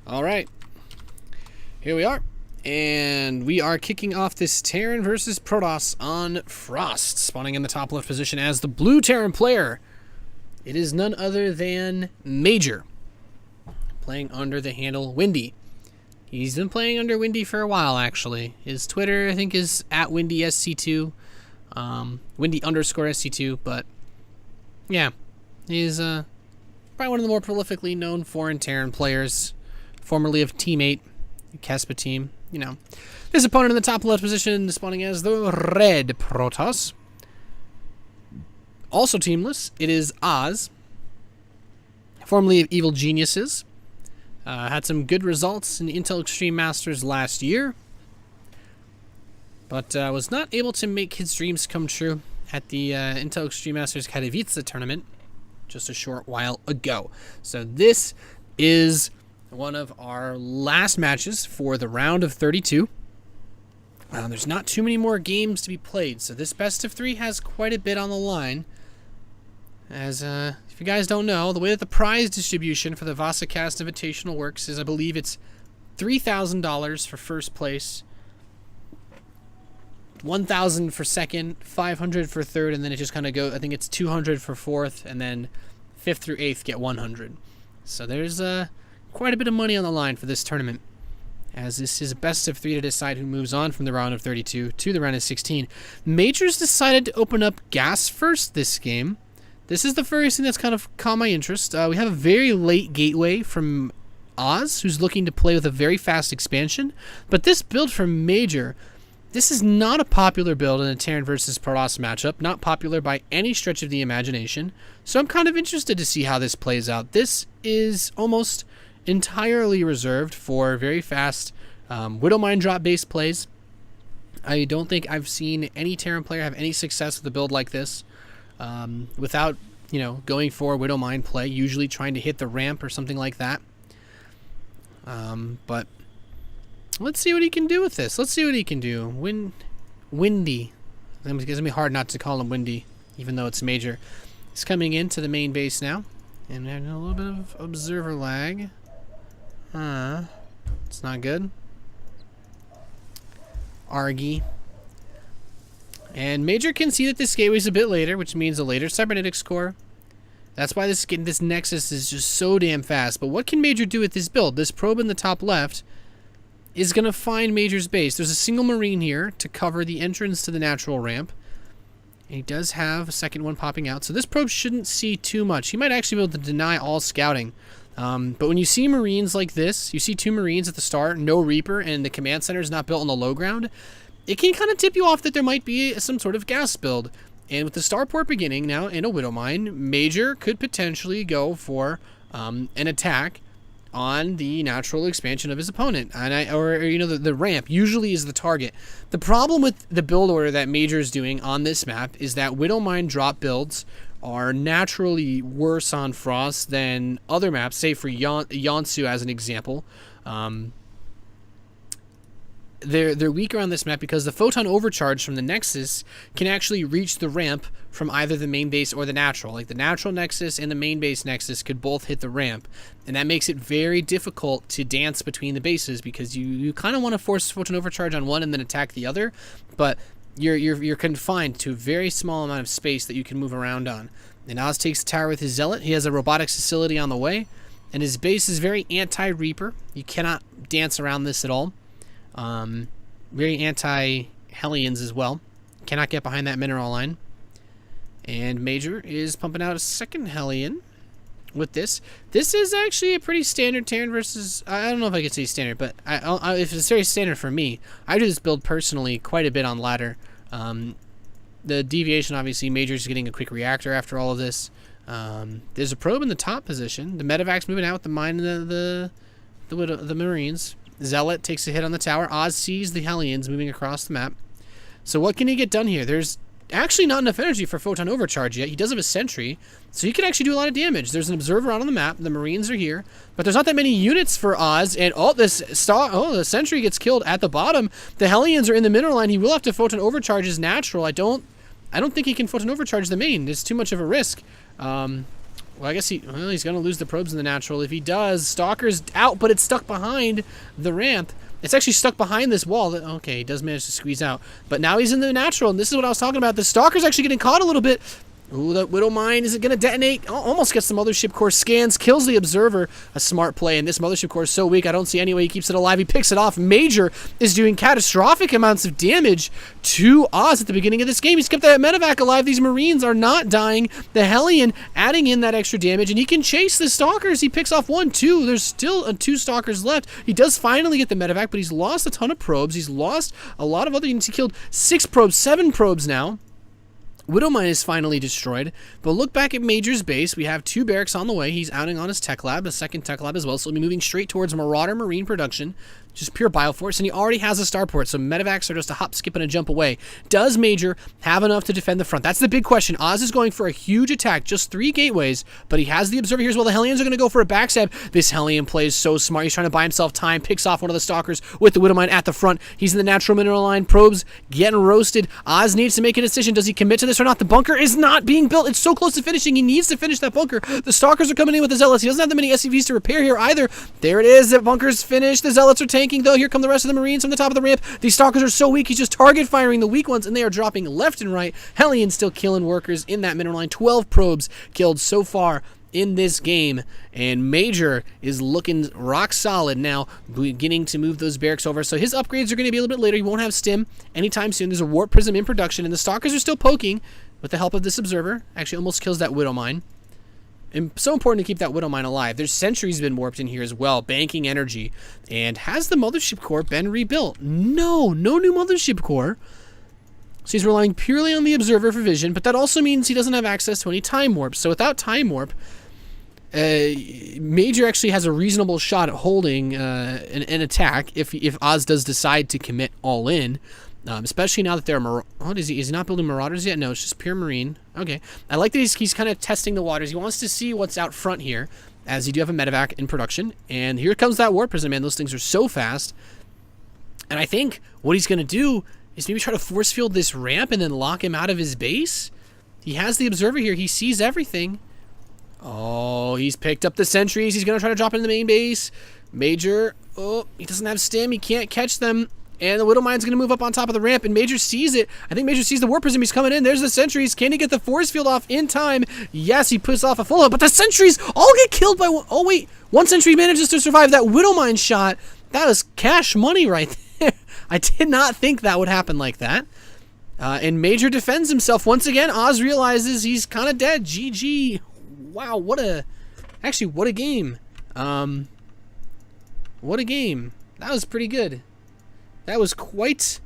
All right, here we are, and we are kicking off this Terran versus Protoss on Frost, spawning in the top left position as the blue Terran player. It is none other than Major, playing under the handle Windy. He's been playing under Windy for a while, actually. His Twitter, I think, is at WindySC2, Windy_SC2, but yeah, he's probably one of the more prolifically known foreign Terran players, formerly of Team 8, Kespa team, you know. This opponent in the top left position, spawning as the red Protoss. Also teamless, it is Oz, formerly of Evil Geniuses. Had some good results in the Intel Extreme Masters last year, but was not able to make his dreams come true at the Intel Extreme Masters Katowice tournament just a short while ago. So this is one of our last matches for the round of 32. There's not too many more games to be played, so this best of 3 has quite a bit on the line. As if you guys don't know, the way that the prize distribution for the Vasa Cast Invitational works is, I believe it's $3,000 for first place, $1,000 for second, $500 for third, and then it just kind of goes. I think it's $200 for fourth, and then 5th through 8th get $100. So there's quite a bit of money on the line for this tournament, as this is a best of 3 to decide who moves on from the round of 32 to the round of 16. Majors decided to open up gas first this game. This is the first thing that's kind of caught my interest. We have a very late gateway from Oz, who's looking to play with a very fast expansion. But this build from Major, this is not a popular build in a Terran versus Protoss matchup. Not popular by any stretch of the imagination. So I'm kind of interested to see how this plays out. This is almost entirely reserved for very fast Widowmine drop based plays. I don't think I've seen any Terran player have any success with a build like this without, going for Widowmine play, usually trying to hit the ramp or something like that. But let's see what he can do with this. Let's see what he can do. Windy. It's going to be hard not to call him Windy, even though it's Major. He's coming into the main base now, and we're having a little bit of observer lag. It's not good. Argy. And Major can see that this gateway's a bit later, which means a later cybernetics core. That's why this Nexus is just so damn fast. But what can Major do with this build? This probe in the top left is going to find Major's base. There's a single Marine here to cover the entrance to the natural ramp. And he does have a second one popping out. So this probe shouldn't see too much. He might actually be able to deny all scouting. But when you see Marines like this, you see 2 Marines at the start, no Reaper, and the command center is not built on the low ground, it can kind of tip you off that there might be some sort of gas build. And with the starport beginning now in a Widowmine, Major could potentially go for an attack on the natural expansion of his opponent, and the ramp usually is the target. The problem with the build order that Major is doing on this map is that Widowmine drop builds are naturally worse on Frost than other maps, say for Yonsu as an example. They're weaker on this map because the photon overcharge from the Nexus can actually reach the ramp from either the main base or the natural. Like the natural Nexus and the main base Nexus could both hit the ramp, and that makes it very difficult to dance between the bases because you kind of want to force photon overcharge on one and then attack the other, but you're confined to a very small amount of space that you can move around on. And Oz takes the tower with his Zealot. He has a robotics facility on the way, and his base is very anti-Reaper. You cannot dance around this at all. Very anti-Hellions as well. Cannot get behind that mineral line. And Major is pumping out a second Hellion with this. This is actually a pretty standard Terran versus... I don't know if I could say standard, but if it's very standard for me, I do this build personally quite a bit on ladder. The deviation, obviously, Major's getting a quick reactor after all of this. There's a probe in the top position. The Medevac's moving out with the mine and the Marines. Zealot takes a hit on the tower. Oz sees the Hellions moving across the map. So what can he get done here? There's actually not enough energy for photon overcharge yet. He does have a sentry, so he can actually do a lot of damage. There's an observer out on the map. The Marines are here, but there's not that many units for Oz. And the sentry gets killed at the bottom. The Hellions are in the mineral line. He will have to photon overcharge his natural. I don't think he can photon overcharge the main. It's too much of a risk. Well, I guess he's going to lose the probes in the natural. If he does, Stalker's out, but it's stuck behind the ramp. It's actually stuck behind this wall. Okay, he does manage to squeeze out. But now he's in the natural, and this is what I was talking about. The Stalker's actually getting caught a little bit. Ooh, that Widow Mine, is it going to detonate? Almost gets the Mothership Core, scans, kills the Observer. A smart play, and this Mothership Core is so weak, I don't see any way he keeps it alive. He picks it off. Major is doing catastrophic amounts of damage to Oz at the beginning of this game. He's kept that Medevac alive. These Marines are not dying. The Hellion adding in that extra damage, and he can chase the Stalkers. He picks off 1, 2. There's still 2 Stalkers left. He does finally get the Medevac, but he's lost a ton of probes. He's lost a lot of other units. He killed 6 probes, 7 probes now. Widowmine is finally destroyed, but look back at Major's base. We have 2 barracks on the way. He's outing on his tech lab, a second tech lab as well, so he'll be moving straight towards Marauder Marine production, just pure Bioforce, and he already has a starport, so Medevacs are just a hop, skip, and a jump away. Does Major have enough to defend the front? That's the big question. Oz is going for a huge attack, just 3 gateways, but he has the Observer here as well. The Hellions are going to go for a backstab. This Hellion plays so smart. He's trying to buy himself time, picks off one of the Stalkers with the Widowmine at the front. He's in the natural mineral line. Probes getting roasted. Oz needs to make a decision. Does he commit to this or not? The bunker is not being built. It's so close to finishing. He needs to finish that bunker. The Stalkers are coming in with the Zealots. He doesn't have that many SCVs to repair here either. There it is. The bunker's finished. The Zealots are tanking, though. Here come the rest of the Marines from the top of the ramp. These Stalkers are so weak. He's just target firing the weak ones, and they are dropping left and right. Hellion still killing workers in that mineral line. 12 probes killed so far in this game, and Major is looking rock solid now, beginning to move those barracks over. So his upgrades are going to be a little bit later. He won't have stim anytime soon. There's a warp prism in production, and the Stalkers are still poking with the help of this Observer. Actually almost kills that Widow Mine. And so important to keep that Widow Mine alive. There's sentries been warped in here as well, banking energy. And has the Mothership Core been rebuilt? No new Mothership Core. So he's relying purely on the Observer for vision, but that also means he doesn't have access to any time warps. So without time warp, Major actually has a reasonable shot at holding an attack if Oz does decide to commit all in. Especially now that they're is he not building Marauders yet? No, it's just pure Marine. Okay. I like that he's kind of testing the waters. He wants to see what's out front here, as you do have a Medevac in production. And here comes that Warp Prism, man. Those things are so fast. And I think what he's going to do is maybe try to force field this ramp and then lock him out of his base. He has the Observer here. He sees everything. Oh, he's picked up the sentries. He's going to try to drop into the main base. Major, oh, he doesn't have stim. He can't catch them. And the Widow Mine's going to move up on top of the ramp, and Major sees it. I think Major sees the Warp Prism. He's coming in. There's the sentries. Can he get the force field off in time? Yes, he puts off a full hit, but the sentries all get killed by one. Oh, wait. One sentry manages to survive that Widow Mine shot. That is cash money right there. I did not think that would happen like that. And Major defends himself. Once again, Oz realizes he's kind of dead. GG. Wow, what a game. What a game. That was pretty good. That was quite